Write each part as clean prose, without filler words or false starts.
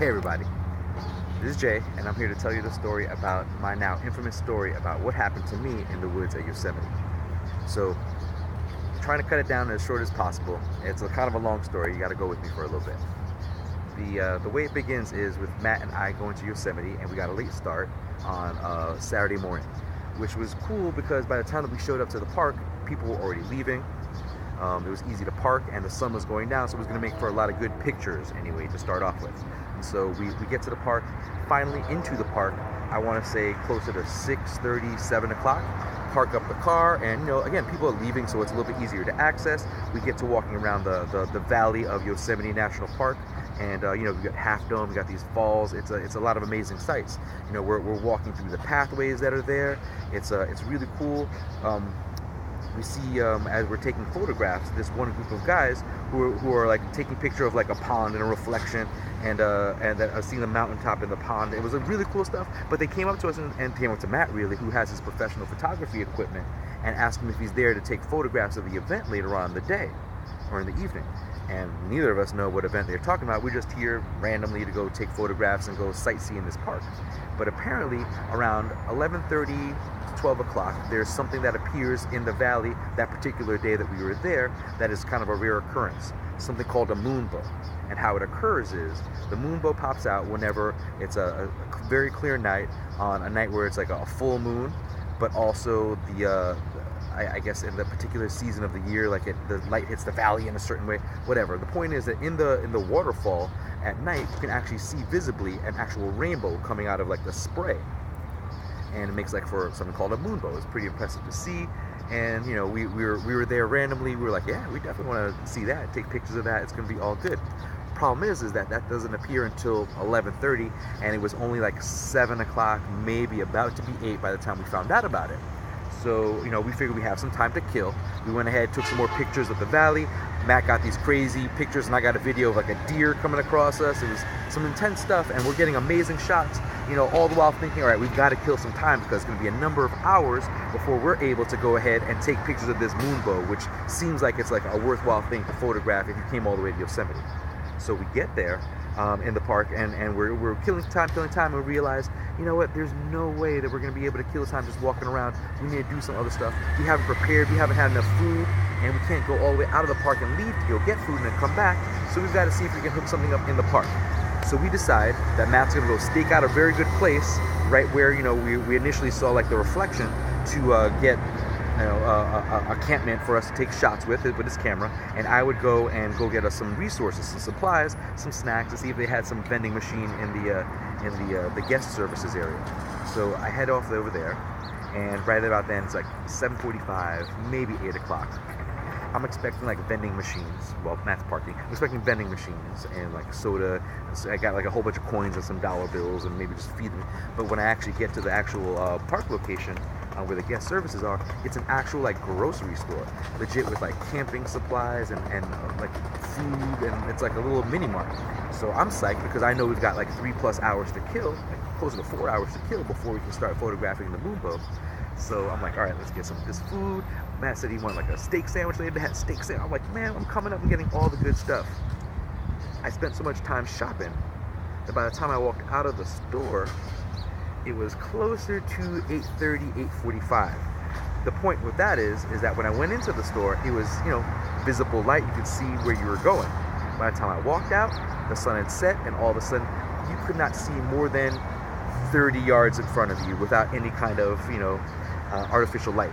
Hey everybody, this is Jay, and I'm here to tell you the story about my now infamous story about what happened to me in the woods at Yosemite. So, trying to cut it down as short as possible. It's a kind of a long story. You got to go with me for a little bit. The way it begins is with Matt and I going to Yosemite, and we got a late start on Saturday morning, which was cool because by the time that we showed up to the park, people were already leaving. It was easy to park, and the sun was going down, so it was going to make for a lot of good pictures anyway to start off with. And so we get to the park, finally into the park, I want to say closer to 6:30, 7 o'clock, park up the car, and again, people are leaving, so it's a little bit easier to access. We get to walking around the valley of Yosemite National Park, and we got Half Dome, we got these falls. It's a lot of amazing sights. We're walking through the pathways that are there. It's really cool. We see as we're taking photographs, this one group of guys who are like taking picture of like a pond and a reflection, and seeing the mountaintop in the pond. It was a really cool stuff. But they came up to us and came up to Matt, really, who has his professional photography equipment, and asked him if he's there to take photographs of the event later on in the day or in the evening. And neither of us know what event they're talking about. We're just here randomly to go take photographs and go sightsee in this park. But apparently around 11:30 to 12 o'clock, there's something that appears in the valley that particular day that we were there that is kind of a rare occurrence, something called a moonbow. And how it occurs is the moonbow pops out whenever it's a very clear night, on a night where it's like a full moon, but also I guess in the particular season of the year, like the light hits the valley in a certain way, whatever. The point is that in the waterfall at night, you can actually see visibly an actual rainbow coming out of like the spray, and it makes like for something called a moonbow. It's pretty impressive to see, and we were there randomly. We were like, yeah, we definitely want to see that, take pictures of that. It's gonna be all good. Problem is that doesn't appear until 11:30, and it was only like 7 o'clock, maybe about to be 8 by the time we found out about it. So, we figured we have some time to kill. We went ahead, took some more pictures of the valley. Matt got these crazy pictures, and I got a video of like a deer coming across us. It was some intense stuff, and we're getting amazing shots, all the while thinking, all right, we've got to kill some time because it's going to be a number of hours before we're able to go ahead and take pictures of this moonbow, which seems like it's like a worthwhile thing to photograph if you came all the way to Yosemite. So we get there in the park, and we're killing time, and we realize, what, there's no way that we're going to be able to kill time just walking around. We need to do some other stuff. We haven't prepared, we haven't had enough food, and we can't go all the way out of the park and leave to go get food and then come back. So we've got to see if we can hook something up in the park. So we decide that Matt's going to go stake out a very good place right where, we initially saw like the reflection, to get a campment for us to take shots with his camera, and I would go get us some resources, some supplies, some snacks, to see if they had some vending machine in the guest services area. So I head off over there, and right about then it's like 7:45, maybe 8 o'clock. I'm expecting like vending machines. Well, Matt's parking. I'm expecting vending machines and like soda. So I got like a whole bunch of coins and some dollar bills, and maybe just feed them. But when I actually get to the actual park location, where the guest services are, it's an actual like grocery store, legit, with like camping supplies and like food, and it's like a little mini mart. So I'm psyched because I know we've got like 3+ hours to kill, like closer to 4 hours to kill before we can start photographing the moonbow. So I'm like, all right, let's get some of this food. Matt said he wanted like a steak sandwich. They had steak sandwich. I'm like, man, I'm coming up and getting all the good stuff. I spent so much time shopping that by the time I walked out of the store, it was closer to 8:30, 8:45. The point with that is that when I went into the store, it was, visible light. You could see where you were going. By the time I walked out, the sun had set, and all of a sudden, you could not see more than 30 yards in front of you without any kind of, artificial light.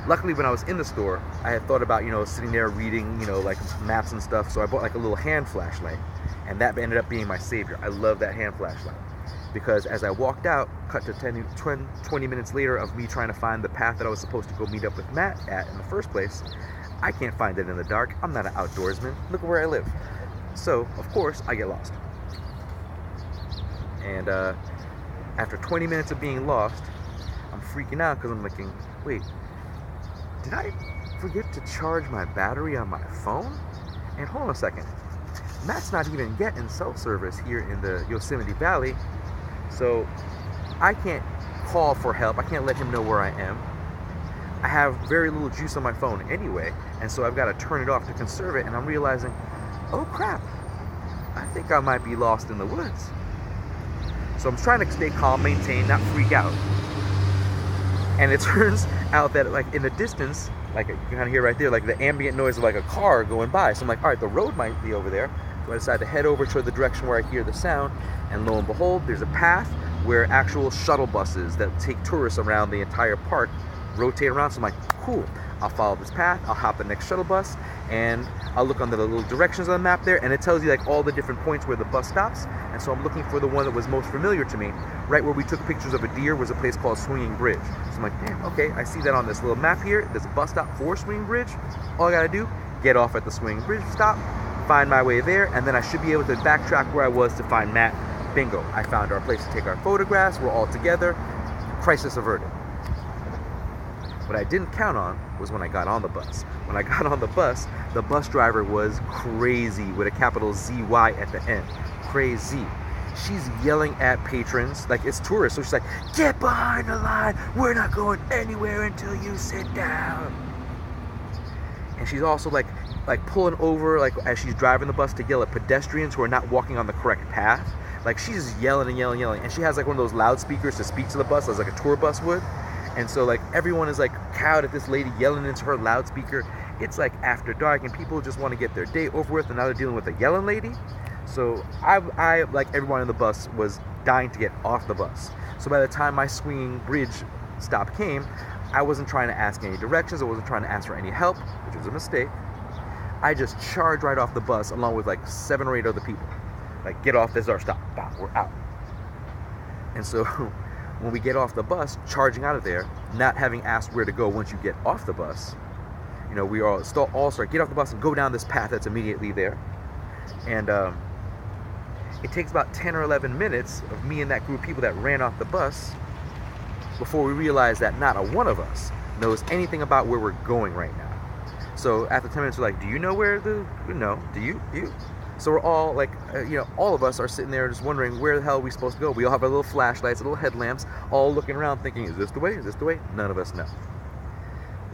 Luckily, when I was in the store, I had thought about, sitting there reading, like maps and stuff, so I bought like a little hand flashlight, and that ended up being my savior. I love that hand flashlight. Because as I walked out, cut to 20 minutes later of me trying to find the path that I was supposed to go meet up with Matt at in the first place, I can't find it in the dark. I'm not an outdoorsman. Look where I live. So, of course, I get lost. And after 20 minutes of being lost, I'm freaking out because I'm thinking, wait, did I forget to charge my battery on my phone? And hold on a second. Matt's not even getting cell service here in the Yosemite Valley. So I can't call for help. I can't let him know where I am. I have very little juice on my phone anyway, and so I've got to turn it off to conserve it, and I'm realizing, oh crap, I think I might be lost in the woods. So I'm trying to stay calm, maintain, not freak out. And it turns out that like in the distance, like you can kind of hear right there, like the ambient noise of like a car going by. So I'm like, all right, the road might be over there. So I decide to head over toward the direction where I hear the sound. And lo and behold, there's a path where actual shuttle buses that take tourists around the entire park rotate around. So I'm like, cool, I'll follow this path, I'll hop the next shuttle bus, and I'll look on the little directions on the map there, and it tells you like all the different points where the bus stops. And so I'm looking for the one that was most familiar to me. Right where we took pictures of a deer was a place called Swinging Bridge. So I'm like, damn, okay, I see that on this little map here. There's a bus stop for Swinging Bridge. All I gotta do, get off at the Swinging Bridge stop, find my way there, and then I should be able to backtrack where I was to find Matt. Bingo, I found our place to take our photographs. We're all together. Crisis averted. What I didn't count on was when I got on the bus. When I got on the bus driver was crazy with a capital Z-Y at the end. Crazy. She's yelling at patrons, like it's tourists, so she's like, get behind the line, we're not going anywhere until you sit down. And she's also like pulling over, like as she's driving the bus, to yell at pedestrians who are not walking on the correct path. Like she's just yelling and yelling and yelling, and she has like one of those loudspeakers to speak to the bus as like a tour bus would. And so like everyone is like cowed at this lady yelling into her loudspeaker. It's like after dark and people just want to get their day over with, and now they're dealing with a yelling lady. So I like everyone in the bus was dying to get off the bus. So by the time my Swinging Bridge stop came, I wasn't trying to ask any directions. I wasn't trying to ask for any help, which was a mistake. I just charged right off the bus along with like 7 or 8 other people. Like, get off, this is our stop. Bah, we're out. And so when we get off the bus, charging out of there, not having asked where to go once you get off the bus, you know, we all start get off the bus and go down this path that's immediately there. And it takes about 10 or 11 minutes of me and that group of people that ran off the bus before we realize that not a one of us knows anything about where we're going right now. So after 10 minutes, we're like, do you know where no, do you? So we're all like, all of us are sitting there just wondering where the hell are we supposed to go. We all have our little flashlights, little headlamps, all looking around thinking, is this the way? Is this the way? None of us know.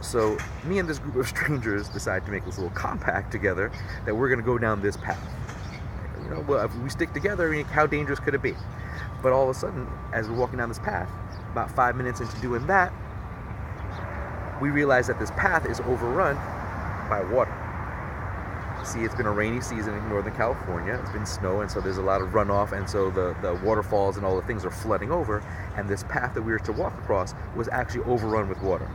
So me and this group of strangers decide to make this little compact together that we're going to go down this path. Well, if we stick together, how dangerous could it be? But all of a sudden, as we're walking down this path, about 5 minutes into doing that, we realize that this path is overrun by water. See, it's been a rainy season in Northern California. It's been snow, and so there's a lot of runoff, and so the waterfalls and all the things are flooding over, and this path that we were to walk across was actually overrun with water.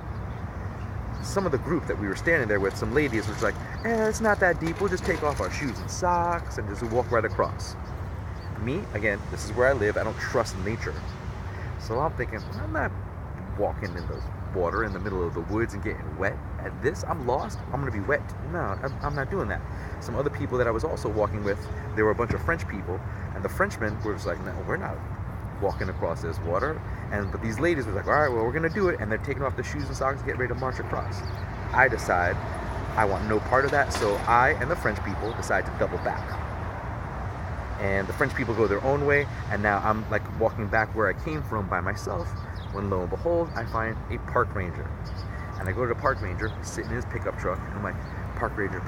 Some of the group that we were standing there with, some ladies, was like, it's not that deep, we'll just take off our shoes and socks and just walk right across. Me, again, this is where I live, I don't trust nature. So I'm thinking, I'm not walking in the water in the middle of the woods and getting wet. At this, I'm lost, I'm gonna be wet. No, I'm not doing that. Some other people that I was also walking with, there were a bunch of French people, and the Frenchmen were just like, no, we're not walking across this water. But these ladies were like, all right, well, we're gonna do it, and they're taking off the shoes and socks and getting ready to march across. I decide I want no part of that, so I and the French people decide to double back. And the French people go their own way, and now I'm like walking back where I came from by myself, when lo and behold, I find a park ranger. And I go to the park ranger, sitting in his pickup truck, and I'm like, park ranger,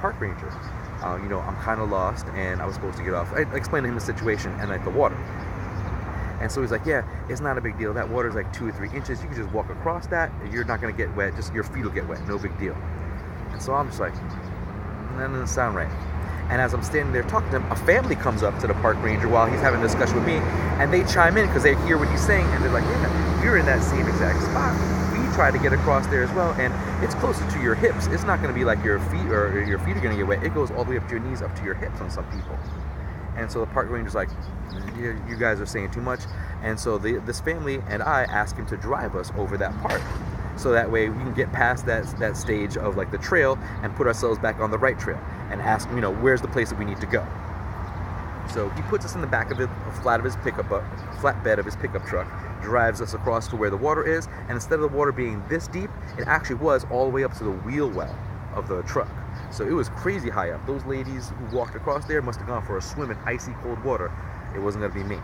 I'm kind of lost, and I was supposed to get off. I explained to him the situation and like the water. And so he's like, yeah, it's not a big deal. That water's like 2 or 3 inches. You can just walk across that. You're not going to get wet. Just your feet will get wet. No big deal. And so I'm just like, that doesn't sound right. And as I'm standing there talking to him, a family comes up to the park ranger while he's having a discussion with me, and they chime in because they hear what he's saying, and they're like, yeah, you're in that same exact spot. We try to get across there as well, and it's closer to your hips. It's not going to be like your feet are going to get wet. It goes all the way up to your knees, up to your hips on some people. And so the park ranger's like, you guys are saying too much. And so this family and I ask him to drive us over that part. So that way we can get past that stage of like the trail and put ourselves back on the right trail and ask him, where's the place that we need to go. So he puts us in the back of flatbed of his pickup truck, drives us across to where the water is, and instead of the water being this deep, it actually was all the way up to the wheel well of the truck. So it was crazy high up. Those ladies who walked across there must have gone for a swim in icy cold water. It wasn't going to be me.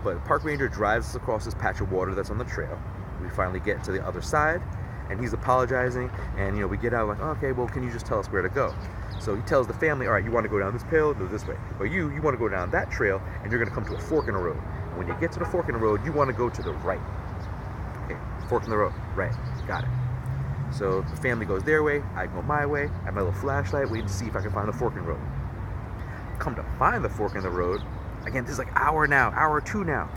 But the park ranger drives us across this patch of water that's on the trail. We finally get to the other side, And he's apologizing, and we get out like, oh, okay, well, can you just tell us where to go? So he tells the family, all right, you want to go down this trail, go this way. But you want to go down that trail, and you're going to come to a fork in the road. When you get to the fork in the road, you want to go to the right. Okay, fork in the road, right, got it. So the family goes their way, I go my way, I have my little flashlight, waiting to see if I can find the fork in the road. Come to find the fork in the road, again, this is like hour or two now.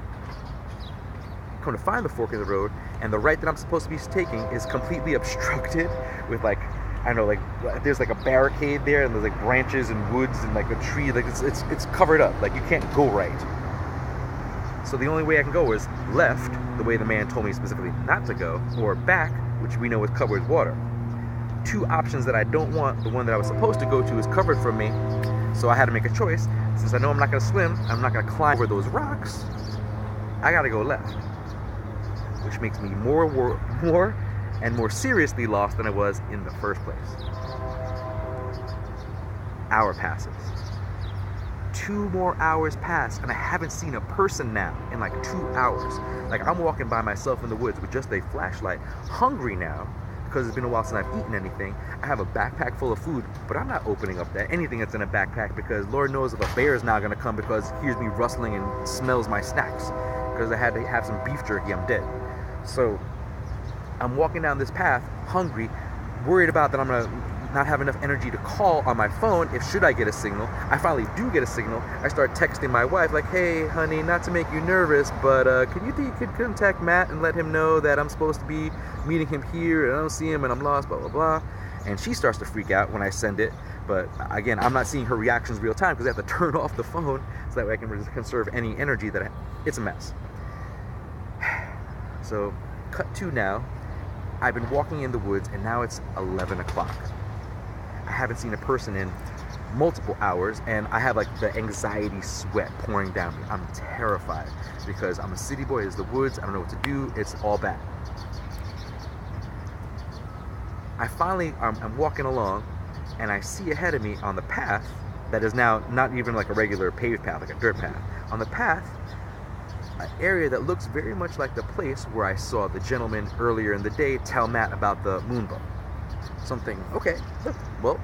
Come to find the fork in the road, and the right that I'm supposed to be taking is completely obstructed with like, I don't know, like there's like a barricade there, and there's like branches and woods and like a tree, like it's covered up, like you can't go right. So the only way I can go is left, the way the man told me specifically not to go, or back, which we know is covered with water. Two options that I don't want. The one that I was supposed to go to is covered from me, so I had to make a choice. Since I know I'm not going to swim, I'm not going to climb over those rocks, I got to go left, which makes me more and more seriously lost than I was in the first place. Hour passes. 2 more hours pass, and I haven't seen a person now in like 2 hours. Like, I'm walking by myself in the woods with just a flashlight, hungry now, because it's been a while since I've eaten anything. I have a backpack full of food, but I'm not opening up anything that's in a backpack, because Lord knows if a bear is now going to come because he hears me rustling and smells my snacks, because I had to have some beef jerky, I'm dead. So I'm walking down this path, hungry, worried about that I'm going to not have enough energy to call on my phone if should I get a signal. I finally do get a signal. I start texting my wife like, hey honey, not to make you nervous, but can you think you could contact Matt and let him know that I'm supposed to be meeting him here and I don't see him and I'm lost, blah blah blah. And she starts to freak out when I send it, but again, I'm not seeing her reactions real time because I have to turn off the phone so that way I can conserve any energy it's a mess. So cut to now, I've been walking in the woods and now it's 11 o'clock. I haven't seen a person in multiple hours, and I have like the anxiety sweat pouring down me. I'm terrified because I'm a city boy. It's the woods. I don't know what to do. It's all bad. I'm walking along, and I see ahead of me on the path that is now not even like a regular paved path, like a dirt path. On the path, an area that looks very much like the place where I saw the gentleman earlier in the day tell Matt about the moonbow. Something, okay, look, well,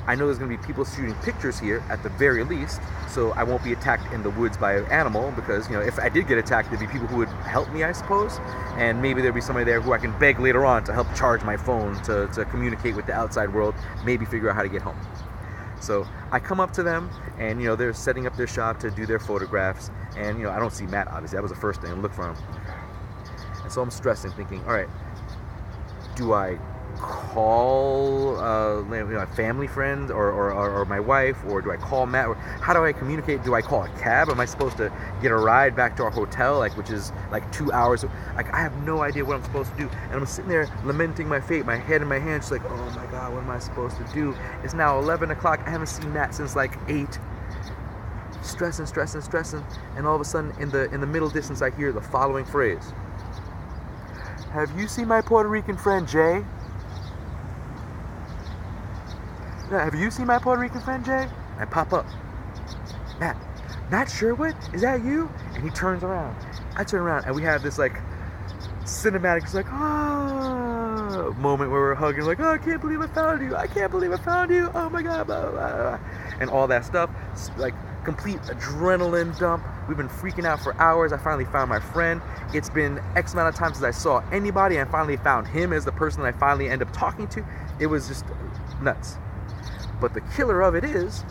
I know there's going to be people shooting pictures here at the very least, so I won't be attacked in the woods by an animal, because, if I did get attacked, there'd be people who would help me, I suppose, and maybe there'd be somebody there who I can beg later on to help charge my phone to communicate with the outside world, maybe figure out how to get home. So I come up to them, and, they're setting up their shop to do their photographs, and, I don't see Matt, obviously. That was the first thing, I look for him. And so I'm stressing, thinking, all right, do I call a family friend or my wife, or do I call Matt, or how do I communicate? Do I call a cab? Am I supposed to get a ride back to our hotel, which is like 2 hours? I have no idea what I'm supposed to do, and I'm sitting there lamenting my fate, my head in my hands, just like, oh my god, what am I supposed to do? It's now 11 o'clock. I haven't seen Matt since like 8. Stressing, and all of a sudden in the middle distance I hear the following phrase: have you seen my Puerto Rican friend Jay? Have you seen my Puerto Rican friend Jay? I pop up. Matt Sherwood? Is that you? And he turns around. I turn around, and we have this like cinematic, just like, moment where we're hugging, like, oh, I can't believe I found you. I can't believe I found you. Oh my god, blah, blah, blah. And all that stuff, like complete adrenaline dump. We've been freaking out for hours. I finally found my friend. It's been X amount of times since I saw anybody, and I finally found him as the person that I finally end up talking to. It was just nuts. But the killer of it is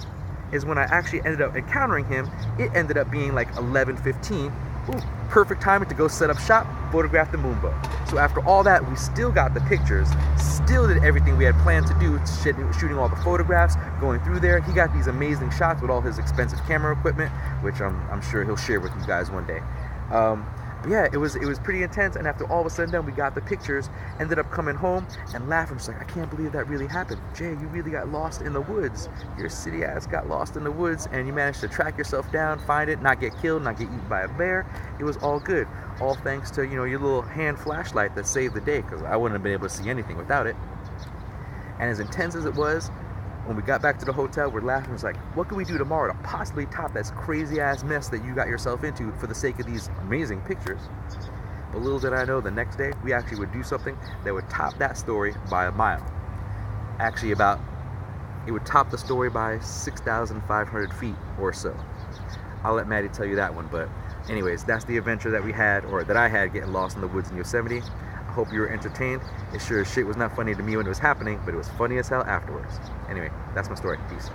when I actually ended up encountering him, it ended up being like 11:15. Ooh, perfect timing to go set up shop, photograph the moonbow. So after all that, we still got the pictures, still did everything we had planned to do, shooting all the photographs, going through there. He got these amazing shots with all his expensive camera equipment, which I'm sure he'll share with you guys one day. But yeah, it was pretty intense, and after all was said and done, we got the pictures, ended up coming home and laughing, just like, I can't believe that really happened. Jay, you really got lost in the woods. Your city ass got lost in the woods, and you managed to track yourself down, find it, not get killed, not get eaten by a bear. It was all good. All thanks to, your little hand flashlight that saved the day, because I wouldn't have been able to see anything without it. And as intense as it was, when we got back to the hotel, we're laughing. It's like, what can we do tomorrow to possibly top that crazy ass mess that you got yourself into for the sake of these amazing pictures? But little did I know, the next day we actually would do something that would top that story by a mile. Actually, it would top the story by 6,500 feet or so. I'll let Maddie tell you that one, but anyways, that's the adventure that we had, or that I had, getting lost in the woods in Yosemite. I hope you were entertained. It sure as shit was not funny to me when it was happening, but it was funny as hell afterwards. Anyway, that's my story. Peace.